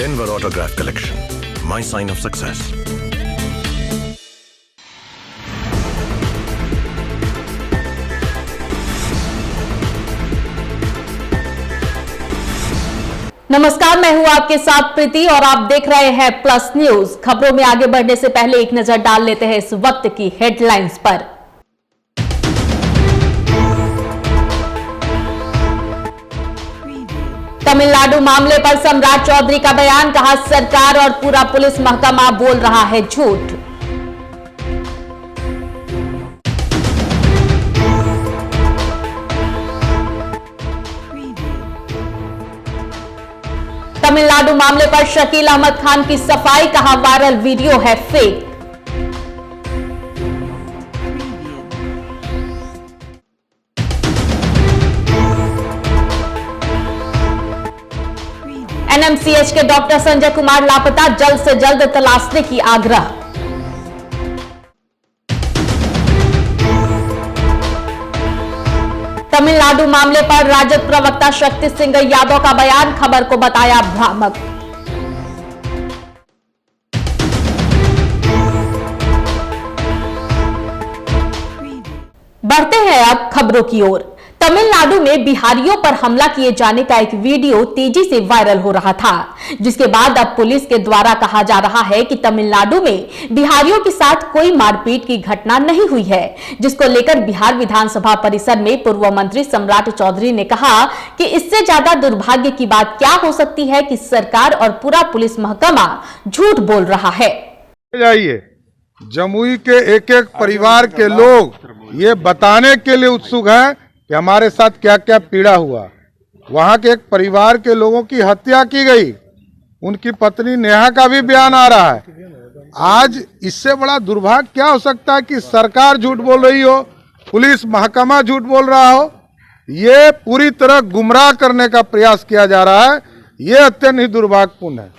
Denver Autograph Collection. My sign of success. नमस्कार, मैं हूं आपके साथ प्रीति और आप देख रहे हैं प्लस न्यूज। खबरों में आगे बढ़ने से पहले एक नजर डाल लेते हैं इस वक्त की हेडलाइंस पर। तमिलनाडु मामले पर सम्राट चौधरी का बयान, कहा सरकार और पूरा पुलिस महकमा बोल रहा है झूठ। तमिलनाडु मामले पर शकील अहमद खान की सफाई, कहा वायरल वीडियो है फेक। एनएमसीएच के डॉक्टर संजय कुमार लापता, जल्द से जल्द तलाशने की आग्रह। तमिलनाडु मामले पर राजद प्रवक्ता शक्ति सिंह यादव का बयान, खबर को बताया भ्रामक। बढ़ते हैं अब खबरों की ओर। तमिलनाडु में बिहारियों पर हमला किए जाने का एक वीडियो तेजी से वायरल हो रहा था, जिसके बाद अब पुलिस के द्वारा कहा जा रहा है कि तमिलनाडु में बिहारियों के साथ कोई मारपीट की घटना नहीं हुई है, जिसको लेकर बिहार विधानसभा परिसर में पूर्व मंत्री सम्राट चौधरी ने कहा कि इससे ज्यादा दुर्भाग्य की बात क्या हो सकती है कि सरकार और पूरा पुलिस महकमा झूठ बोल रहा है। जमुई के एक एक परिवार के लोग ये बताने के लिए उत्सुक हैं कि हमारे साथ क्या क्या पीड़ा हुआ। वहां के एक परिवार के लोगों की हत्या की गई, उनकी पत्नी नेहा का भी बयान आ रहा है। आज इससे बड़ा दुर्भाग्य क्या हो सकता है कि सरकार झूठ बोल रही हो, पुलिस महकमा झूठ बोल रहा हो। ये पूरी तरह गुमराह करने का प्रयास किया जा रहा है। ये अत्यंत ही दुर्भाग्यपूर्ण है।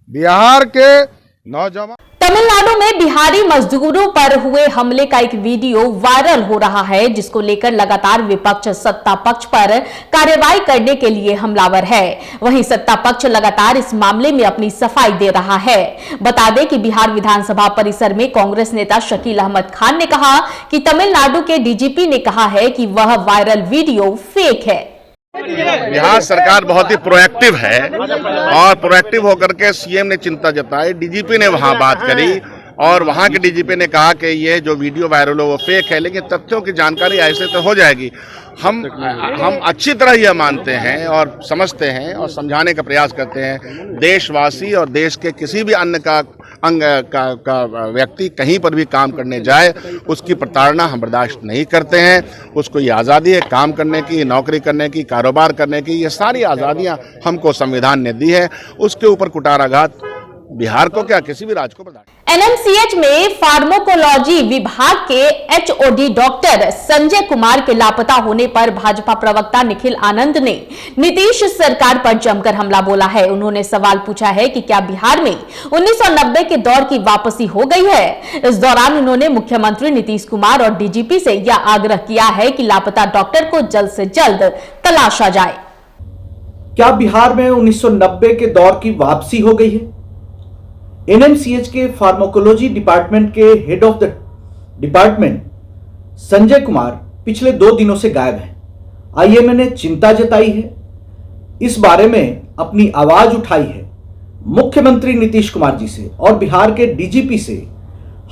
बिहार के नौजवान तमिलनाडु में बिहारी मजदूरों पर हुए हमले का एक वीडियो वायरल हो रहा है, जिसको लेकर लगातार विपक्ष सत्ता पक्ष पर कार्रवाई करने के लिए हमलावर है। वहीं सत्ता पक्ष लगातार इस मामले में अपनी सफाई दे रहा है। बता दें कि बिहार विधानसभा परिसर में कांग्रेस नेता शकील अहमद खान ने कहा कि तमिलनाडु के डीजीपी ने कहा है कि वह वायरल वीडियो फेक है। बिहार सरकार बहुत ही प्रोएक्टिव है और प्रोएक्टिव होकर के सीएम ने चिंता जताई, डीजीपी ने वहां बात करी और वहां के डीजीपी ने कहा कि ये जो वीडियो वायरल हो वो फेक है, लेकिन तथ्यों की जानकारी ऐसे तो हो जाएगी। हम अच्छी तरह यह मानते हैं और समझते हैं और समझाने का प्रयास करते हैं। देशवासी और देश के किसी भी अन्य का व्यक्ति कहीं पर भी काम करने जाए, उसकी प्रताड़ना हम बर्दाश्त नहीं करते हैं। उसको ये आज़ादी है काम करने की, नौकरी करने की, कारोबार करने की, ये सारी आज़ादियाँ हमको संविधान ने दी है। उसके ऊपर कुटाराघात बिहार को क्या किसी भी राज्य को बर्दाश्त। एनएमसीएच में फार्माकोलॉजी विभाग के एचओडी डॉक्टर संजय कुमार के लापता होने पर भाजपा प्रवक्ता निखिल आनंद ने नीतीश सरकार पर जमकर हमला बोला है। उन्होंने सवाल पूछा है कि क्या बिहार में 1990 के दौर की वापसी हो गई है। इस दौरान उन्होंने मुख्यमंत्री नीतीश कुमार और डीजीपी से यह आग्रह किया है कि लापता डॉक्टर को जल्द से जल्द तलाशा जाए। क्या बिहार में 1990 के दौर की वापसी हो गई है? एनएमसीएच के फार्माकोलॉजी डिपार्टमेंट के head of the department Sanjay Kumar पिछले 2 दिनों से गायब हैं। आईएमए ने चिंता जताई है, इस बारे में अपनी आवाज उठाई है। मुख्यमंत्री नीतीश कुमार जी से और बिहार के डीजीपी से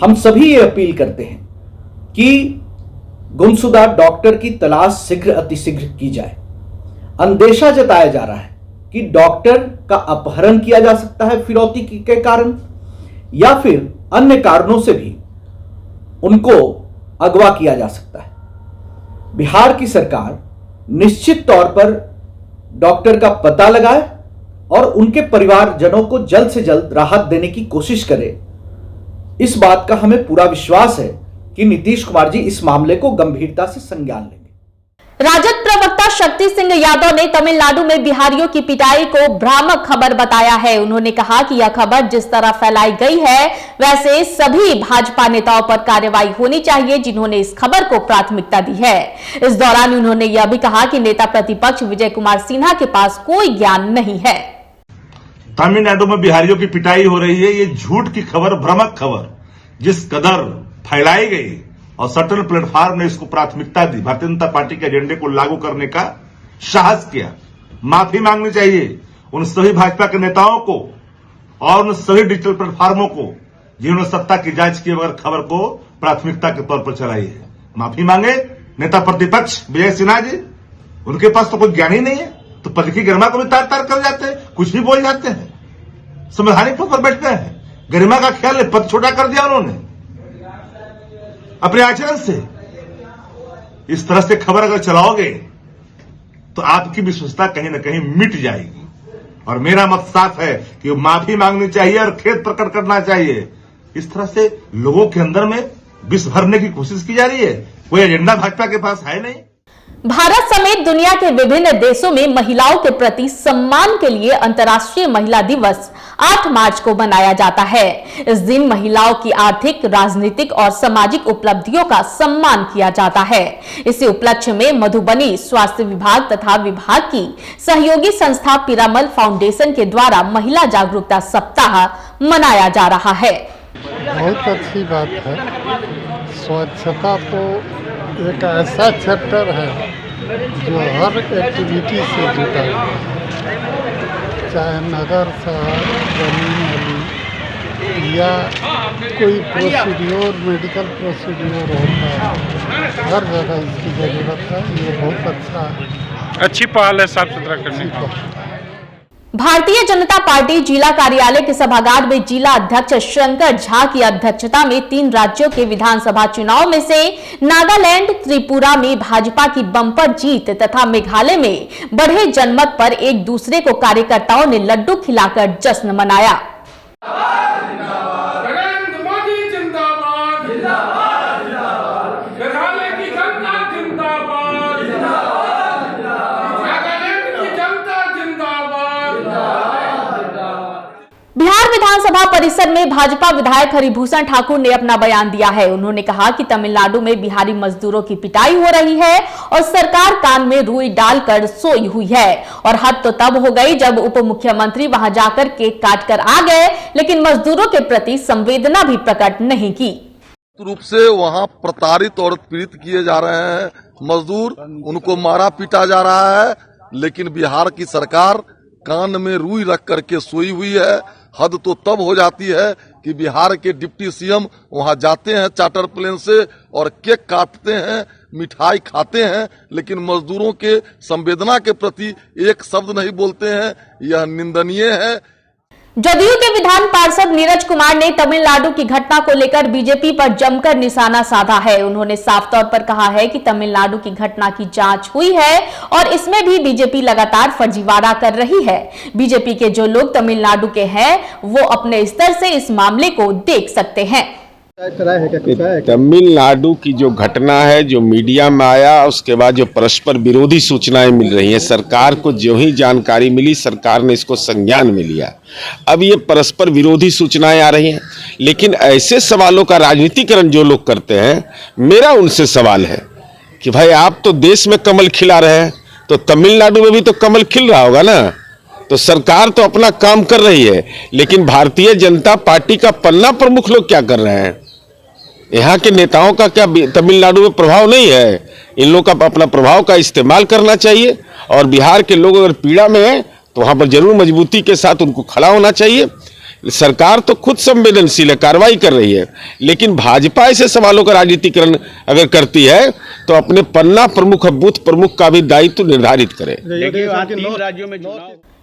हम सभी ये अपील करते हैं कि गुमशुदा डॉक्टर की तलाश शीघ्र अतिशीघ्र की जाए। अंदेशा जताया जा रहा है कि डॉक्टर का अपहरण किया जा सकता है फिरौती के कारण, या फिर अन्य कारणों से भी उनको अगवा किया जा सकता है। बिहार की सरकार निश्चित तौर पर डॉक्टर का पता लगाए और उनके परिवारजनों को जल्द से जल्द राहत देने की कोशिश करे। इस बात का हमें पूरा विश्वास है कि नीतीश कुमार जी इस मामले को गंभीरता से संज्ञान लेंगे। राजद प्रवक्ता शक्ति सिंह यादव ने तमिलनाडु में बिहारियों की पिटाई को भ्रामक खबर बताया है। उन्होंने कहा कि यह खबर जिस तरह फैलाई गई है, वैसे सभी भाजपा नेताओं पर कार्रवाई होनी चाहिए जिन्होंने इस खबर को प्राथमिकता दी है। इस दौरान उन्होंने यह भी कहा कि नेता प्रतिपक्ष विजय कुमार सिन्हा के पास कोई ज्ञान नहीं है। तमिलनाडु में बिहारियों की पिटाई हो रही है, ये झूठ की खबर, भ्रामक खबर जिस कदर फैलाई गई और सटल प्लेटफॉर्म ने इसको प्राथमिकता दी, भारतीय जनता पार्टी के एजेंडे को लागू करने का साहस किया। माफी मांगनी चाहिए उन सभी भाजपा के नेताओं को और उन सभी डिजिटल प्लेटफॉर्मों को जिन्होंने सत्ता की जांच किए बगैर खबर को प्राथमिकता के तौर पर चलाई है। माफी मांगे नेता प्रतिपक्ष विजय सिन्हा जी, उनके पास तो कोई ज्ञान ही नहीं है, तो पद की गरिमा को भी तार तार कर जाते हैं, कुछ भी बोल जाते हैं, संवैधानिक पद पर बैठते हैं, गरिमा का ख्याल है, पद छोटा कर दिया उन्होंने अपने आचरण से। इस तरह से खबर अगर चलाओगे तो आपकी विश्वसनीयता कहीं ना कहीं मिट जाएगी। और मेरा मत साफ है कि माफी मांगनी चाहिए और खेद प्रकट करना चाहिए। इस तरह से लोगों के अंदर में विष भरने की कोशिश की जा रही है, कोई एजेंडा भाजपा के पास है नहीं। भारत समेत दुनिया के विभिन्न देशों में महिलाओं के प्रति सम्मान के लिए अंतर्राष्ट्रीय महिला दिवस 8 मार्च को मनाया जाता है। इस दिन महिलाओं की आर्थिक, राजनीतिक और सामाजिक उपलब्धियों का सम्मान किया जाता है। इसी उपलक्ष्य में मधुबनी स्वास्थ्य विभाग तथा विभाग की सहयोगी संस्था पिरामल फाउंडेशन के द्वारा महिला जागरूकता सप्ताह मनाया जा रहा है। बहुत अच्छी बात है। स्वच्छता तो एक ऐसा चैप्टर है जो हर एक्टिविटी से जुड़ा है, चाहे नगर, शहर, जमीन वाली या कोई प्रोसीड्योर, मेडिकल प्रोसीड्योर होता है, हर जगह इसकी ज़रूरत है। ये बहुत अच्छा है, अच्छी पहल है साफ सुथरा करने की। भारतीय जनता पार्टी जिला कार्यालय के सभागार में जिला अध्यक्ष शंकर झा की अध्यक्षता में 3 राज्यों के विधानसभा चुनाव में से नागालैंड, त्रिपुरा में भाजपा की बम्पर जीत तथा मेघालय में बढ़े जनमत पर एक दूसरे को कार्यकर्ताओं ने लड्डू खिलाकर जश्न मनाया। बिहार विधानसभा परिसर में भाजपा विधायक हरिभूषण ठाकुर ने अपना बयान दिया है। उन्होंने कहा कि तमिलनाडु में बिहारी मजदूरों की पिटाई हो रही है और सरकार कान में रुई डालकर सोई हुई है। और हद तो तब हो गई जब उप मुख्यमंत्री वहां जाकर केक काट कर आ गए, लेकिन मजदूरों के प्रति संवेदना भी प्रकट नहीं की। रूप से वहाँ प्रताड़ित और पीड़ित किए जा रहे हैं मजदूर, उनको मारा पीटा जा रहा है, लेकिन बिहार की सरकार कान में रुई रख करके सोई हुई है। हद तो तब हो जाती है कि बिहार के डिप्टी सीएम वहां जाते हैं चार्टर प्लेन से और केक काटते हैं, मिठाई खाते हैं, लेकिन मजदूरों के संवेदना के प्रति एक शब्द नहीं बोलते हैं। यह निंदनीय है। जदयू के विधान पार्षद नीरज कुमार ने तमिलनाडु की घटना को लेकर बीजेपी पर जमकर निशाना साधा है। उन्होंने साफ तौर पर कहा है कि तमिलनाडु की घटना की जांच हुई है और इसमें भी बीजेपी लगातार फर्जीवाड़ा कर रही है। बीजेपी के जो लोग तमिलनाडु के हैं वो अपने स्तर से इस मामले को देख सकते हैं। तमिलनाडु की जो घटना है, जो मीडिया में आया, उसके बाद जो परस्पर विरोधी सूचनाएं मिल रही हैं, सरकार को जो ही जानकारी मिली सरकार ने इसको संज्ञान में लिया। अब ये परस्पर विरोधी सूचनाएं आ रही हैं, लेकिन ऐसे सवालों का राजनीतिकरण जो लोग करते हैं, मेरा उनसे सवाल है कि भाई आप तो देश में कमल खिला रहे हैं, तो तमिलनाडु में भी तो कमल खिल रहा होगा ना। तो सरकार तो अपना काम कर रही है, लेकिन भारतीय जनता पार्टी का पन्ना प्रमुख लोग क्या कर रहे हैं? यहाँ के नेताओं का क्या तमिलनाडु में प्रभाव नहीं है? इन लोगों का अपना प्रभाव का इस्तेमाल करना चाहिए। और बिहार के लोग अगर पीड़ा में हैं तो वहाँ पर जरूर मजबूती के साथ उनको खड़ा होना चाहिए। सरकार तो खुद संवेदनशील है, कार्रवाई कर रही है, लेकिन भाजपा ऐसे सवालों का राजनीतिकरण अगर करती है तो अपने पन्ना प्रमुख, बूथ प्रमुख का भी दायित्व निर्धारित करे।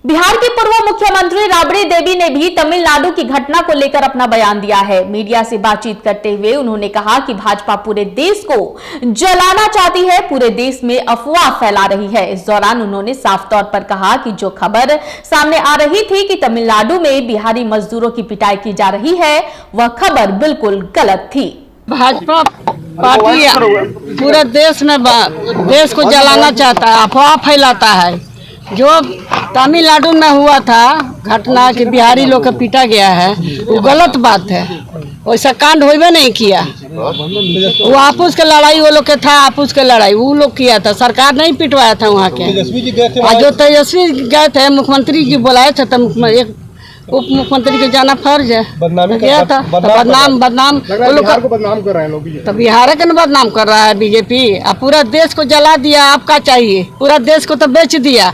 बिहार की पूर्व मुख्यमंत्री राबड़ी देवी ने भी तमिलनाडु की घटना को लेकर अपना बयान दिया है। मीडिया से बातचीत करते हुए उन्होंने कहा कि भाजपा पूरे देश को जलाना चाहती है, पूरे देश में अफवाह फैला रही है। इस दौरान उन्होंने साफ तौर पर कहा कि जो खबर सामने आ रही थी कि तमिलनाडु में बिहारी मजदूरों की पिटाई की जा रही है, वह खबर बिल्कुल गलत थी। भाजपा पार्टी पूरे देश में देश को जलाना चाहता है, अफवाह फैलाता है। जो तमिलनाडु में हुआ था घटना कि बिहारी लोग का पीटा गया है, वो गलत बात है। वैसा कांड होइबे नहीं किया। वो आपस के लड़ाई वो लोग के था, आपस के लड़ाई वो लोग किया था, सरकार नहीं पिटवाया था वहाँ के। जो तेजस्वी गए थे मुख्यमंत्री जी बुलाए थे, तो उप मुख्यमंत्री को जाना फर्ज है। बदनामी गया था तो बदनाम बिहार को बदनाम कर रहे हैं लोग। तो बिहार के बदनाम कर रहा है बीजेपी। अब पूरा देश को जला दिया, आपका चाहिए? पूरा देश को तो बेच दिया,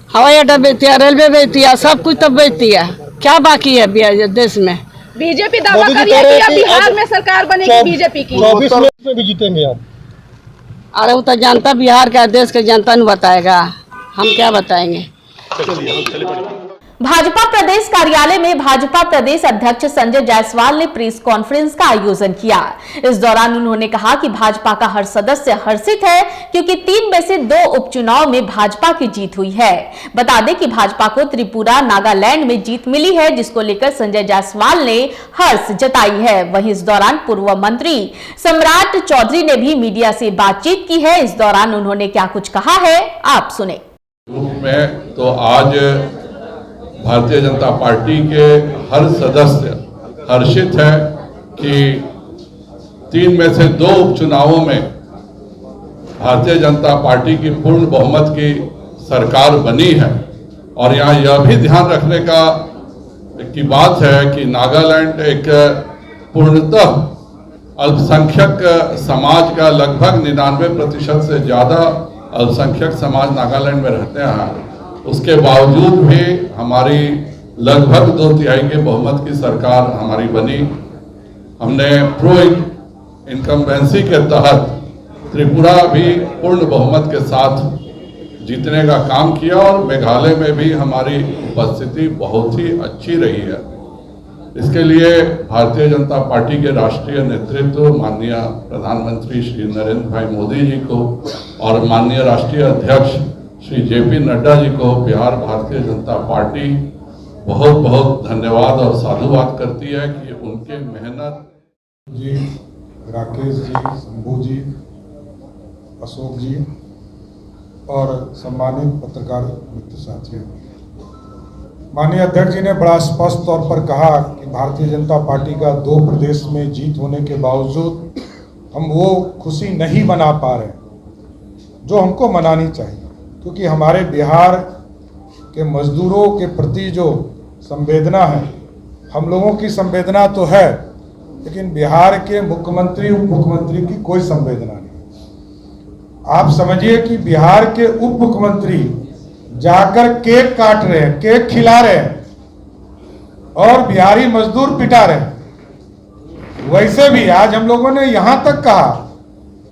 हवाई अड्डा बेच दिया, रेलवे बेच दिया, सब कुछ तो बेच दिया। क्या बाकी है देश में? बीजेपी दावा कर रही है कि बिहार में सरकार बनेगी बीजेपी की। 24 में भी जीतेंगे आप। अरे वो तो जनता बिहार का, देश का जनता नहीं बताएगा, हम क्या बताएंगे। भाजपा प्रदेश कार्यालय में भाजपा प्रदेश अध्यक्ष संजय जायसवाल ने प्रेस कॉन्फ्रेंस का आयोजन किया। इस दौरान उन्होंने कहा कि भाजपा का हर सदस्य हर्षित है क्योंकि 3 में से 2 उपचुनाव में भाजपा की जीत हुई है। बता दें कि भाजपा को त्रिपुरा, नागालैंड में जीत मिली है, जिसको लेकर संजय जायसवाल ने हर्ष जताई है। वहीं इस दौरान पूर्व मंत्री सम्राट चौधरी ने भी मीडिया से बातचीत की है। इस दौरान उन्होंने क्या कुछ कहा है, आप सुने। तो आज भारतीय जनता पार्टी के हर सदस्य हर्षित है कि 3 में से 2 उपचुनावों में भारतीय जनता पार्टी की पूर्ण बहुमत की सरकार बनी है। और यहाँ यह भी ध्यान रखने की बात है कि नागालैंड एक पूर्णतः अल्पसंख्यक समाज का लगभग 99% से ज़्यादा अल्पसंख्यक समाज नागालैंड में रहते हैं। उसके बावजूद भी हमारी लगभग 2/3 के बहुमत की सरकार हमारी बनी। हमने प्रो इनकम्बेंसी के तहत त्रिपुरा भी पूर्ण बहुमत के साथ जीतने का काम किया और मेघालय में भी हमारी उपस्थिति बहुत ही अच्छी रही है। इसके लिए भारतीय जनता पार्टी के राष्ट्रीय नेतृत्व माननीय प्रधानमंत्री श्री नरेंद्र भाई मोदी जी को और माननीय राष्ट्रीय अध्यक्ष श्री JP नड्डा जी को बिहार भारतीय जनता पार्टी बहुत बहुत धन्यवाद और साधुवाद करती है कि उनके मेहनत जी, राकेश जी, शंभू जी, अशोक जी और सम्मानित पत्रकार मित्र साथियों, माननीय अध्यक्ष जी ने बड़ा स्पष्ट तौर पर कहा कि भारतीय जनता पार्टी का 2 प्रदेश में जीत होने के बावजूद हम वो खुशी नहीं मना पा रहे जो हमको मनानी चाहिए, क्योंकि हमारे बिहार के मजदूरों के प्रति जो संवेदना है, हम लोगों की संवेदना तो है, लेकिन बिहार के मुख्यमंत्री उप मुख्यमंत्री की कोई संवेदना नहीं। आप समझिए कि बिहार के उप मुख्यमंत्री जाकर केक काट रहे हैं, केक खिला रहे हैं और बिहारी मजदूर पिटा रहे हैं। वैसे भी आज हम लोगों ने यहां तक कहा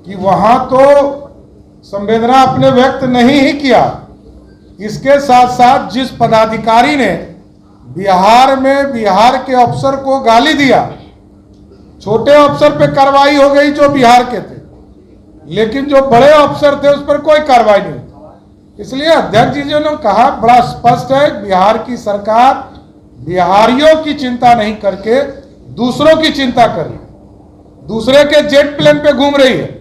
कि वहां तो संवेदना अपने व्यक्त नहीं ही किया, इसके साथ साथ जिस पदाधिकारी ने बिहार में बिहार के अफसर को गाली दिया, छोटे अफसर पे कार्रवाई हो गई जो बिहार के थे, लेकिन जो बड़े अफसर थे उस पर कोई कार्रवाई नहीं। इसलिए अध्यक्ष जी ने कहा बड़ा स्पष्ट है, बिहार की सरकार बिहारियों की चिंता नहीं करके दूसरों की चिंता कर रही है। दूसरे के जेट प्लेन पे घूम रही है,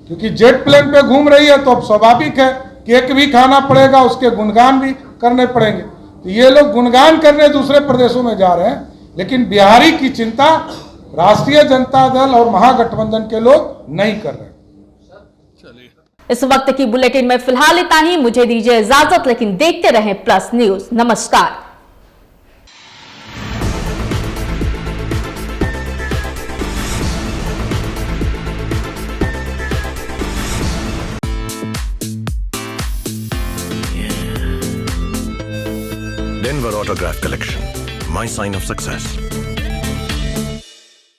क्योंकि जेट प्लेन पे घूम रही है तो अब स्वाभाविक है केक भी खाना पड़ेगा, उसके गुणगान भी करने पड़ेंगे। तो ये लोग गुणगान करने दूसरे प्रदेशों में जा रहे हैं, लेकिन बिहारी की चिंता राष्ट्रीय जनता दल और महागठबंधन के लोग नहीं कर रहे। इस वक्त की बुलेटिन में फिलहाल इतना ही। मुझे दीजिए इजाजत, लेकिन देखते रहें प्लस न्यूज। नमस्कार। Denver Autograph Collection, my sign of success.